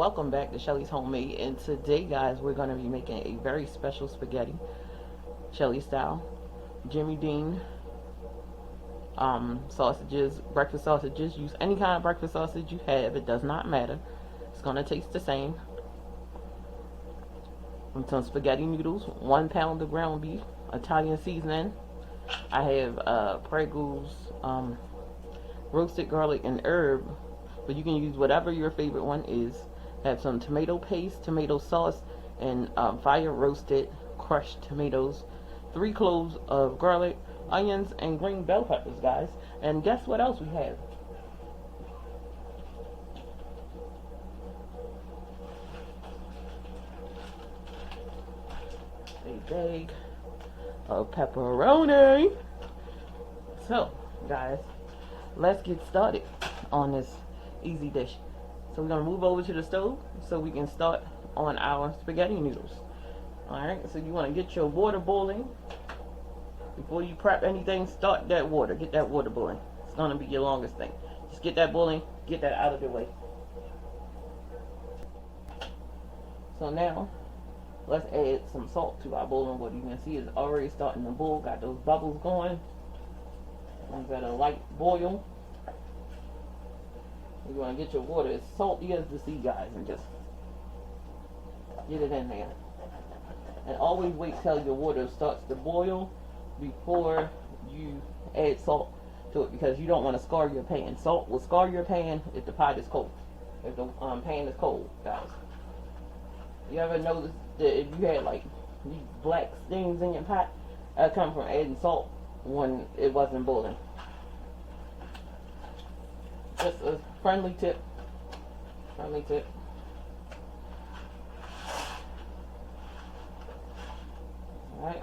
welcome back to Shelly's Homemade, and today guys we're going to be making a very special spaghetti, Shelly style, Jimmy Dean sausages, breakfast sausages. Use any kind of breakfast sausage you have, it does not matter, it's going to taste the same. And some spaghetti noodles, 1 pound of ground beef, Italian seasoning. I have Preggles, roasted garlic and herb, but you can use whatever your favorite one is. Have some tomato paste, tomato sauce, and fire roasted crushed tomatoes, 3 cloves of garlic, onions, and green bell peppers, guys. And guess what else we have? A bag of pepperoni. So, guys, let's get started on this easy dish. So we're going to move over to the stove so we can start on our spaghetti noodles. Alright, so you want to get your water boiling. Before you prep anything, start that water. Get that water boiling. It's going to be your longest thing. Just get that boiling, get that out of the way. So now, let's add some salt to our boiling water. You can see it's already starting to boil. Got those bubbles going. It's at a light boil. You want to get your water as salty as the sea, guys, and just get it in there. And always wait till your water starts to boil before you add salt to it, because you don't want to scar your pan. Salt will scar your pan if the pot is cold. If the pan is cold, guys. You ever notice that if you had like these black stains in your pot, that come from adding salt when it wasn't boiling? Just a friendly tip. Friendly tip. Alright.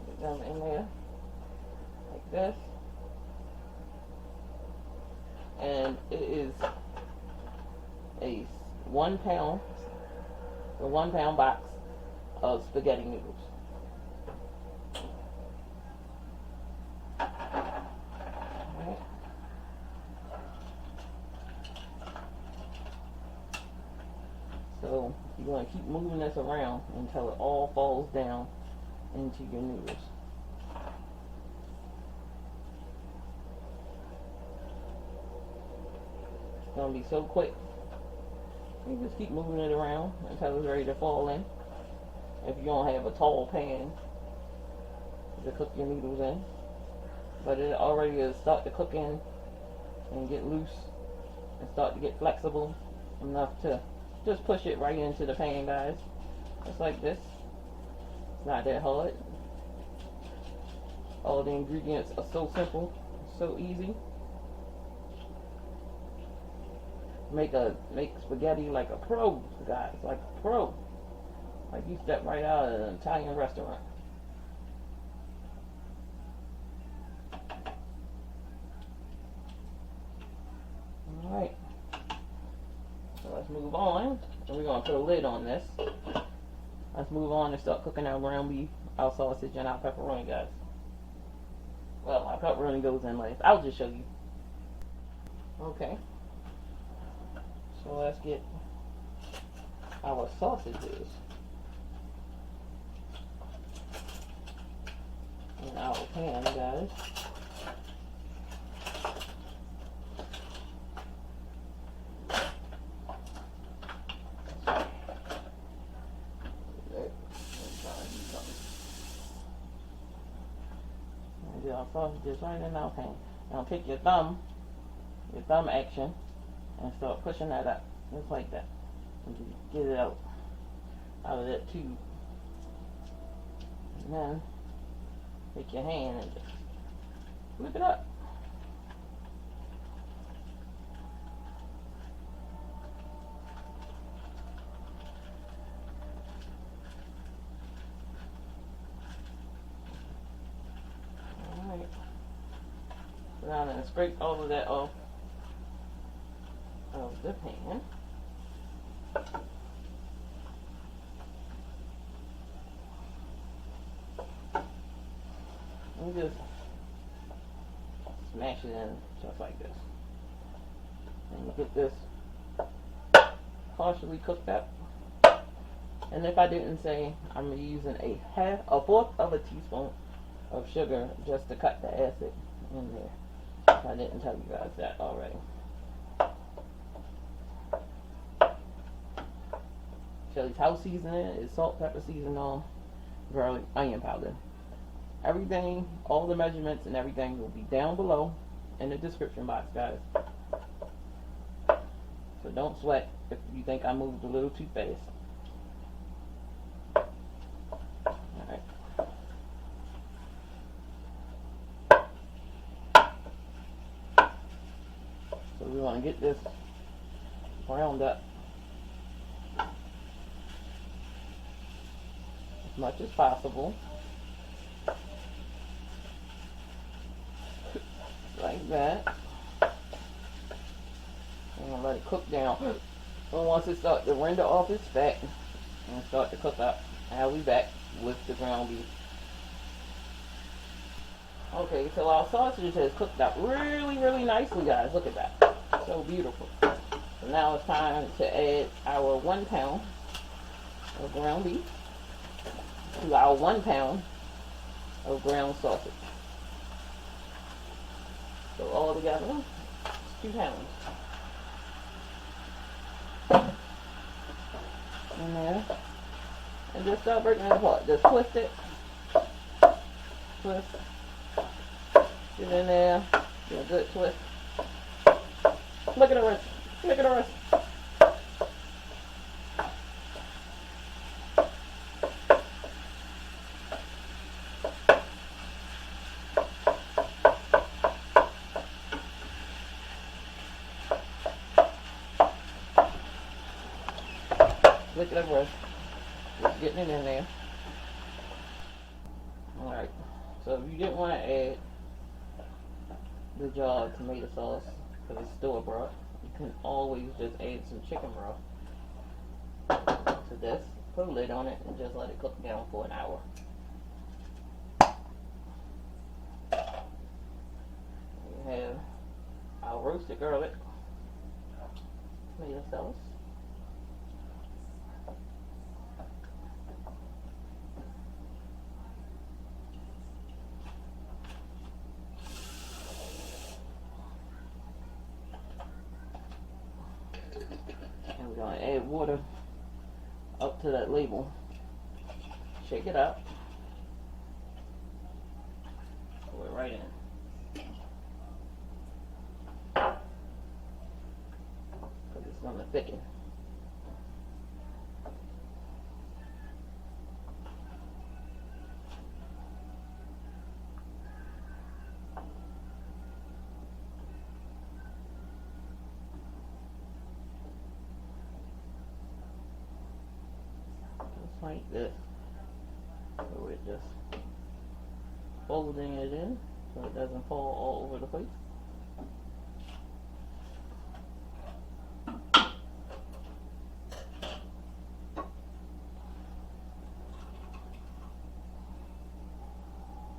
Get them in there. Like this. And it is a 1 pound, a 1 pound box of spaghetti noodles. So you're going to keep moving this around until it all falls down into your noodles. It's going to be so quick. You just keep moving it around until it's ready to fall in. If you don't have a tall pan to cook your noodles in. But it already is start to cook in and get loose and start to get flexible enough to just push it right into the pan, guys. Just like this. It's not that hard. All the ingredients are so simple, so easy. Make spaghetti like a pro, guys, like a pro. Like you step right out of an Italian restaurant. Alright. So let's move on, and we're going to put a lid on this. Let's move on and start cooking our ground beef, our sausage, and our pepperoni, guys. Well, our pepperoni goes in last. I'll just show you. Okay. So let's get our sausages in our pan, guys. Our sausages right in our pan. Now take your thumb action, and start pushing that up, just like that. And get it out of that tube. And then take your hand and just flip it up. Down and scrape all of that off of the pan. And just smash it in just like this. And you get this partially cooked up. And if I didn't say, I'm using a fourth of a teaspoon of sugar just to cut the acid in there. If I didn't tell you guys that already. Shelly's house seasoning is salt, pepper, seasoning, garlic, onion powder. Everything, all the measurements and everything will be down below in the description box, guys. So don't sweat if you think I moved a little too fast. Alright. So we want to get this browned up as much as possible. Like that. I'm going to let it cook down. And once it starts to render off its fat and start to cook up, I'll be back with the ground beef. Okay, so our sausage has cooked up really, really nicely, guys. Look at that. So beautiful. So now it's time to add our 1 pound of ground beef to our 1 pound of ground sausage. So all together, it's 2 pounds. In there. And just start breaking it apart. Just twist it. Twist. Get in there. Get a good twist. Look at the rest. Look at the rest. Look at the rest. Just getting it in there. Alright. So if you didn't want to add the jar of tomato sauce because it's store bought, you can always just add some chicken broth to this. Put a lid on it and just let it cook down for an hour. We have our roasted garlic, tomato sauce. And we're going to add water up to that label. Shake it up. Pour it right in. Because it's going to thicken. Like this. So we're just folding it in so it doesn't fall all over the place.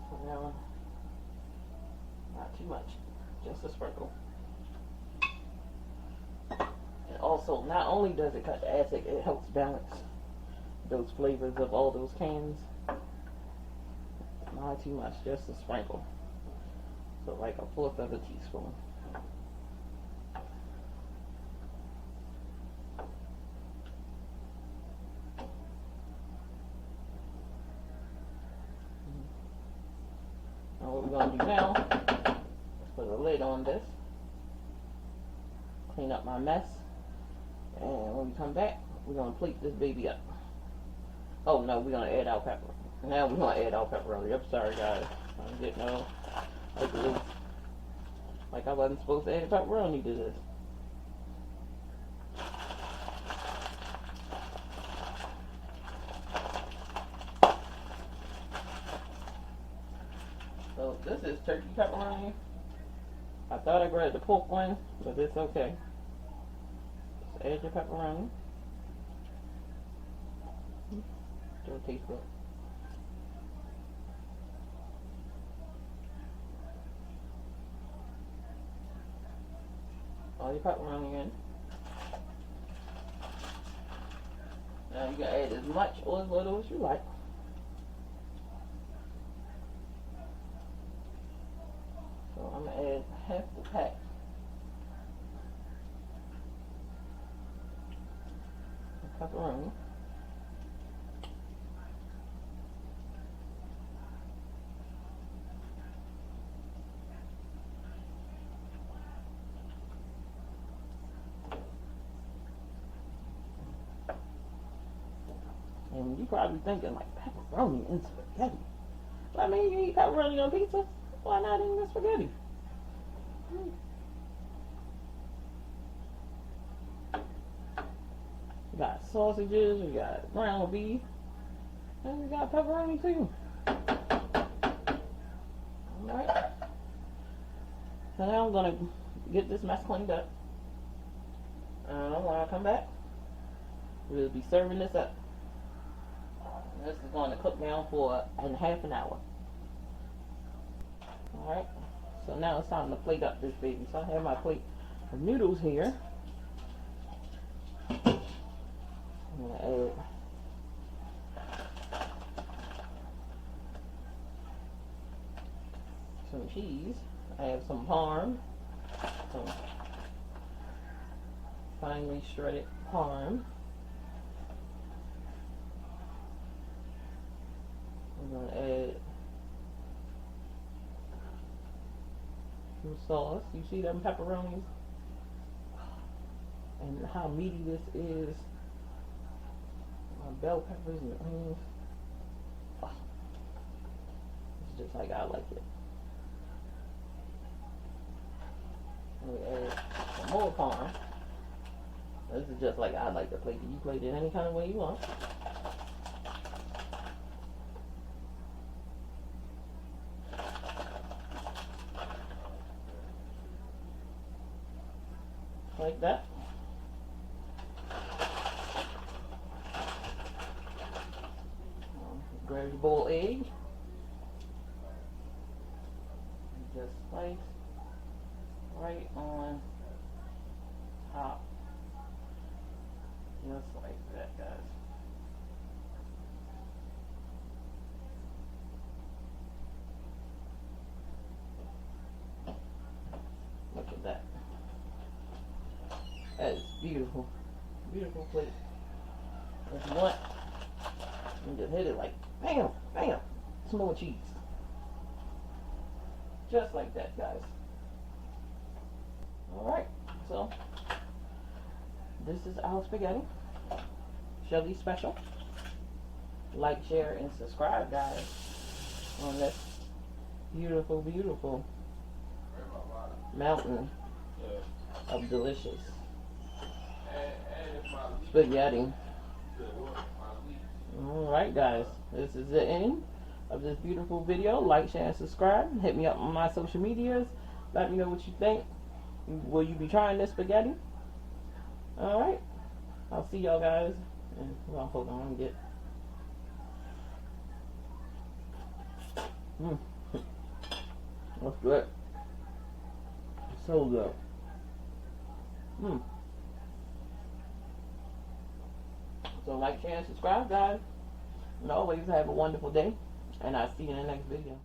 So now, not too much, just a sprinkle. And also, not only does it cut the acid, it helps balance those flavors of all those cans. Not too much, just a sprinkle. So like a fourth of a teaspoon. Now what we're going to do now is put a lid on this. Clean up my mess. And when we come back, we're going to plate this baby up. Oh no, we're going to add our pepper. Now we're going to add our pepperoni. I'm sorry guys. I'm getting all like I wasn't supposed to add pepperoni to this. So this is turkey pepperoni. I thought I grabbed the pork one, but it's okay. Just add your pepperoni. It'll taste good. All your pepperoni in. Now you can add as much or as little as you like. So I'm gonna add half the pack. Of pepperoni. And you probably thinking like pepperoni in spaghetti. But I mean, you eat pepperoni on pizza. Why not in the spaghetti? We got sausages, we got ground beef, and we got pepperoni too. Alright. So now I'm gonna get this mess cleaned up. And when I come back, we'll be serving this up. This is going to cook down for half an hour. Alright, so now it's time to plate up this baby. So I have my plate of noodles here. I'm going to add some cheese. I have some parm, some finely shredded parm. I'm going to add some sauce. You see them pepperonis? And how meaty this is. My bell peppers and onions. Oh, it's just like I like it. I'm going to add some more parm. This is just like I like to plate it. You plate it any kind of way you want. Like that. Grab your boiled egg. And just slice right on top. Just like that, guys. Look at that. That is beautiful. Beautiful plate. If you want, you can just hit it like bam, bam. Some more cheese. Just like that, guys. Alright, so this is our spaghetti. Shelly special. Like, share, and subscribe, guys, on this beautiful, beautiful mountain of delicious spaghetti. Alright, guys, this is the end of this beautiful video. Like, share, and subscribe. Hit me up on my social medias. Let me know what you think. Will you be trying this spaghetti? Alright, I'll see y'all guys. And, well, hold on, let me get that's good. So good. So like, share, and subscribe, guys. And always have a wonderful day. And I'll see you in the next video.